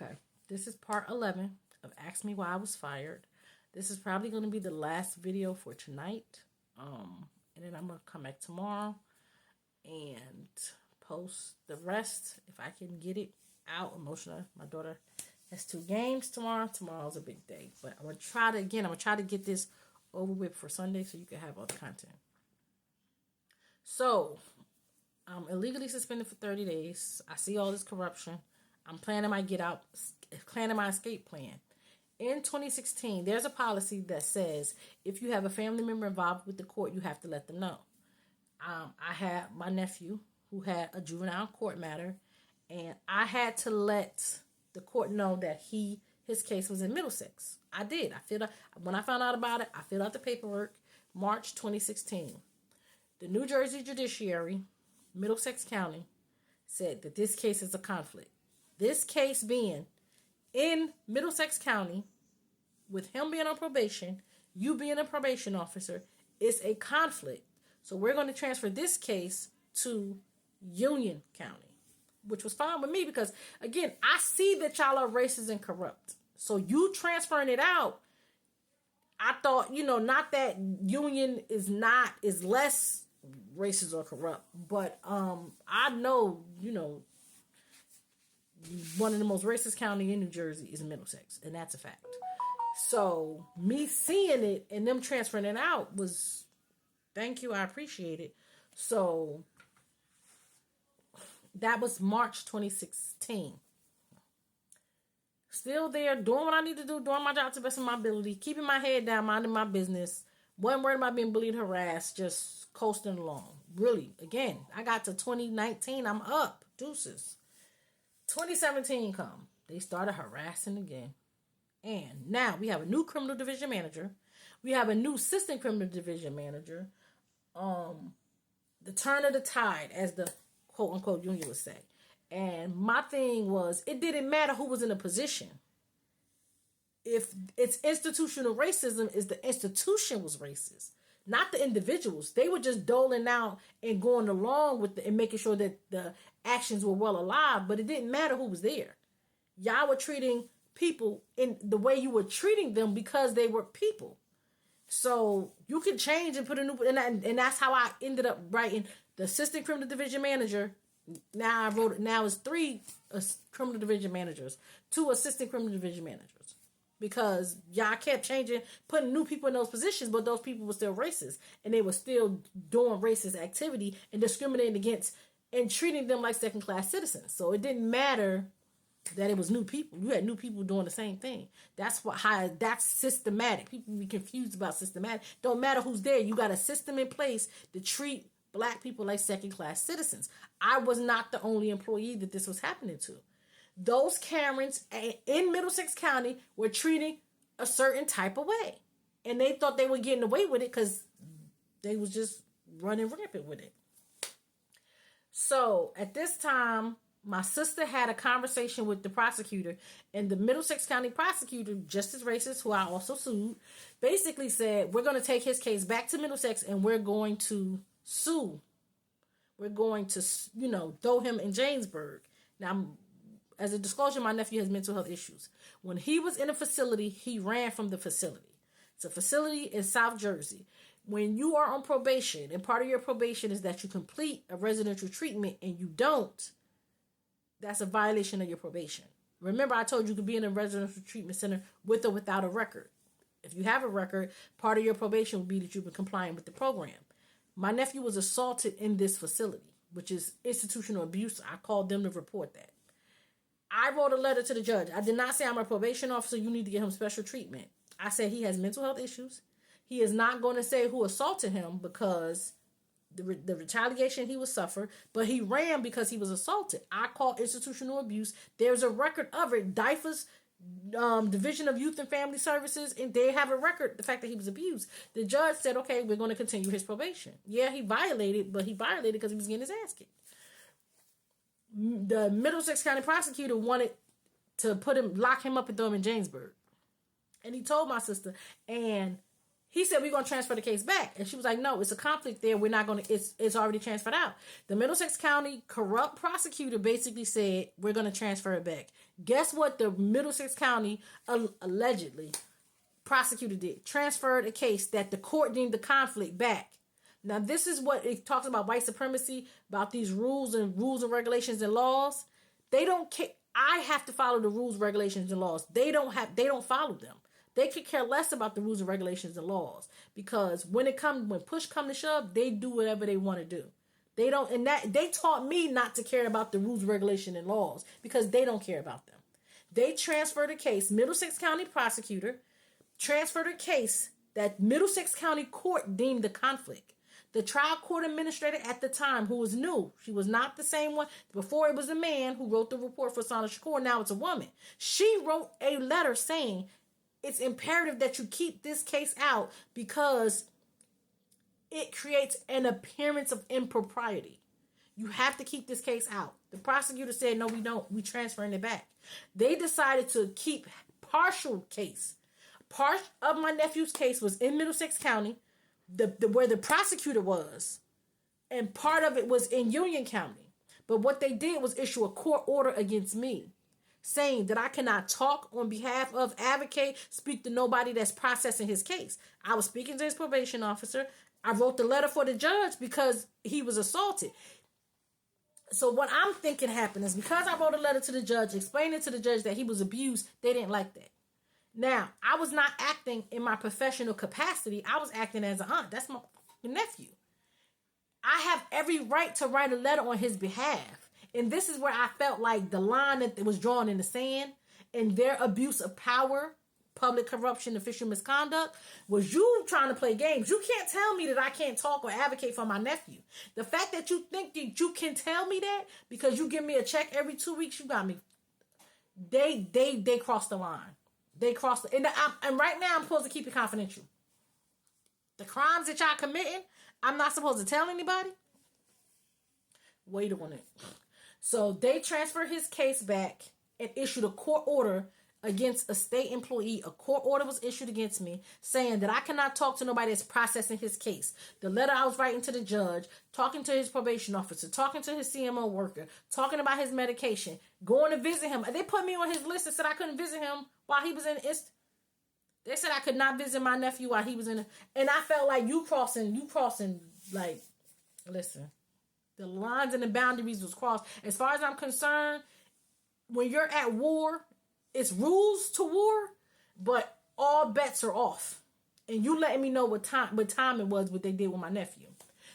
Okay, this is part 11 of Ask Me Why I Was Fired. This is probably going to be the last video for tonight. And then I'm going to come back tomorrow and post the rest if I can get it out emotional. My daughter has 2 games tomorrow. Tomorrow's a big day. But I'm going to try to get this over with for Sunday so you can have all the content. So, I'm illegally suspended for 30 days. I see all this corruption. I'm planning my escape plan. In 2016, there's a policy that says if you have a family member involved with the court, you have to let them know. I had my nephew who had a juvenile court matter, and I had to let the court know that his case was in Middlesex. I did. When I found out about it, I filled out the paperwork. March 2016. The New Jersey Judiciary, Middlesex County, said that this case is a conflict. This case being in Middlesex County, with him being on probation, you being a probation officer, is a conflict. So we're going to transfer this case to Union County, which was fine with me because, again, I see that y'all are racist and corrupt. So you transferring it out, I thought, not that Union is less racist or corrupt, but I know, one of the most racist county in New Jersey is Middlesex, and that's a fact. So me seeing it and them transferring it out was, thank you, I appreciate it. So that was March 2016. Still there, doing what I need to do, doing my job to the best of my ability, keeping my head down, minding my business. Wasn't worried about being bullied, harassed, just coasting along. Really, again, I got to 2019, I'm up, deuces. 2017 come. They started harassing again. And now we have a new criminal division manager. We have a new assistant criminal division manager. The turn of the tide, as the quote unquote union would say. And my thing was, it didn't matter who was in a position. If it's institutional racism, is the institution was racist, not the individuals. They were just doling out and going along with it and making sure that the actions were well alive, but it didn't matter who was there. Y'all were treating people in the way you were treating them because they were people. So you can change and put a new, and that's how I ended up writing the assistant criminal division manager. Now it's 3 criminal division managers, 2 assistant criminal division managers. Because y'all kept changing, putting new people in those positions, but those people were still racist. And they were still doing racist activity and discriminating against and treating them like second-class citizens. So it didn't matter that it was new people. You had new people doing the same thing. That's systematic. People be confused about systematic. Don't matter who's there. You got a system in place to treat black people like second-class citizens. I was not the only employee that this was happening to. Those Karens in Middlesex County were treating a certain type of way. And they thought they were getting away with it because they was just running rampant with it. So at this time, my sister had a conversation with the prosecutor, and the Middlesex County prosecutor, Justice Racist, who I also sued, basically said, we're going to take his case back to Middlesex and we're going to sue. We're going to, throw him in Jamesburg. Now, as a disclosure, my nephew has mental health issues. When he was in a facility, he ran from the facility. It's a facility in South Jersey. When you are on probation, and part of your probation is that you complete a residential treatment and you don't, that's a violation of your probation. Remember, I told you could be in a residential treatment center with or without a record. If you have a record, part of your probation will be that you've been complying with the program. My nephew was assaulted in this facility, which is institutional abuse. I called them to report that. I wrote a letter to the judge. I did not say I'm a probation officer, you need to give him special treatment. I said he has mental health issues. He is not going to say who assaulted him because the retaliation he would suffer, but he ran because he was assaulted. I called institutional abuse. There's a record of it. DYFA's Division of Youth and Family Services, and they have a record, the fact that he was abused. The judge said, okay, we're going to continue his probation. Yeah, he violated because he was getting his ass kicked. The Middlesex County prosecutor wanted to lock him up and throw him in Jamesburg. And he told my sister, and He said, we're going to transfer the case back. And she was like, no, it's a conflict there. We're not going to, it's already transferred out. The Middlesex County corrupt prosecutor basically said, we're going to transfer it back. Guess what the Middlesex County allegedly prosecutor did? Transferred a case that the court deemed the conflict back. Now, this is what it talks about white supremacy, about these rules and regulations and laws. They don't care. I have to follow the rules, regulations, and laws. They don't follow them. They could care less about the rules and regulations and laws, because when push come to shove, they do whatever they want to do. They don't, and that they taught me not to care about the rules, regulation, and laws, because they don't care about them. They transferred a case. Middlesex County prosecutor transferred a case that Middlesex County court deemed the conflict. The trial court administrator at the time, who was new, she was not the same one. Before, it was a man who wrote the report for Sana Shakur. Now it's a woman. She wrote a letter saying, it's imperative that you keep this case out because it creates an appearance of impropriety. You have to keep this case out. The prosecutor said, no, we don't. We transferring it back. They decided to keep partial case. Part of my nephew's case was in Middlesex County, where the prosecutor was, and part of it was in Union County. But what they did was issue a court order against me, saying that I cannot talk on behalf of, advocate, speak to nobody that's processing his case. I was speaking to his probation officer. I wrote the letter for the judge because he was assaulted. So what I'm thinking happened is, because I wrote a letter to the judge explaining to the judge that he was abused, they didn't like that. Now, I was not acting in my professional capacity. I was acting as an aunt. That's my nephew. I have every right to write a letter on his behalf. And this is where I felt like the line that was drawn in the sand, and their abuse of power, public corruption, official misconduct, was you trying to play games. You can't tell me that I can't talk or advocate for my nephew. The fact that you think that you can tell me that because you give me a check every 2 weeks, you got me. They crossed the line. They crossed the, and right now I'm supposed to keep it confidential. The crimes that y'all committing, I'm not supposed to tell anybody. Wait on it. So they transferred his case back and issued a court order against a state employee. A court order was issued against me saying that I cannot talk to nobody that's processing his case. The letter I was writing to the judge, talking to his probation officer, talking to his CMO worker, talking about his medication, going to visit him. They put me on his list and said I couldn't visit him while he was in They said I could not visit my nephew while he was in and I felt like you crossing, like, listen, the lines and the boundaries was crossed. As far as I'm concerned, when you're at war, it's rules to war, but all bets are off. And you letting me know what time it was, what they did with my nephew.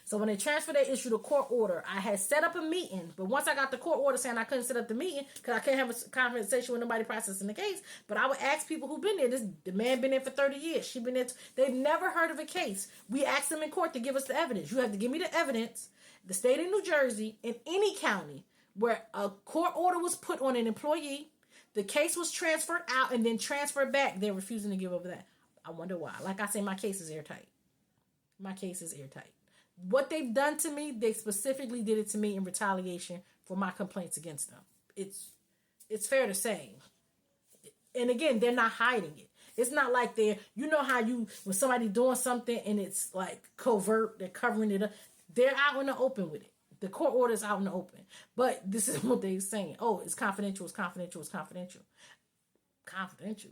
So when they transferred, they issued a court order. I had set up a meeting, but once I got the court order saying I couldn't set up the meeting because I couldn't have a conversation with nobody processing the case, but I would ask people who've been there. The man been there for 30 years. She been there. They've never heard of a case. We asked them in court to give us the evidence. You have to give me the evidence. The state of New Jersey, in any county where a court order was put on an employee, the case was transferred out and then transferred back, they're refusing to give over that. I wonder why. Like I say, my case is airtight. My case is airtight. What they've done to me, they specifically did it to me in retaliation for my complaints against them. It's fair to say. And again, they're not hiding it. It's not like they're, you know how when somebody doing something and it's like covert, they're covering it up. They're out in the open with it. The court order is out in the open. But this is what they're saying. Oh, it's confidential, it's confidential, it's confidential. Confidential.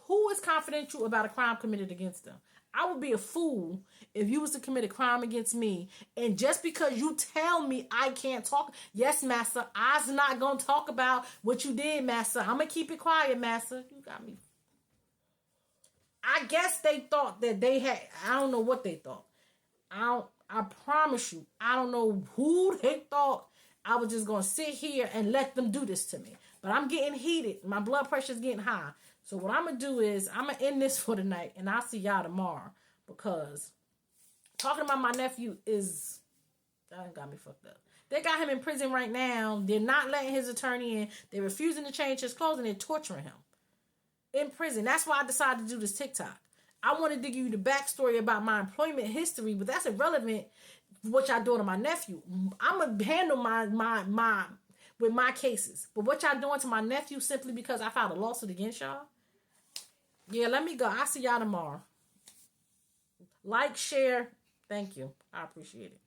Who is confidential about a crime committed against them? I would be a fool if you was to commit a crime against me, and just because you tell me I can't talk, yes, master, I's not going to talk about what you did, master. I'm going to keep it quiet, master. You got me. I guess they thought that they had, I don't know what they thought. I promise you, I don't know who they thought I was just going to sit here and let them do this to me. But I'm getting heated. My blood pressure is getting high. So what I'm going to do is I'm going to end this for tonight, and I'll see y'all tomorrow, because talking about my nephew that got me fucked up. They got him in prison right now. They're not letting his attorney in. They're refusing to change his clothes, and they're torturing him in prison. That's why I decided to do this TikTok. I wanted to give you the backstory about my employment history, but that's irrelevant for what y'all doing to my nephew. I'm going to handle my with my cases. But what y'all doing to my nephew simply because I filed a lawsuit against y'all? Yeah, let me go. I'll see y'all tomorrow. Like, share. Thank you. I appreciate it.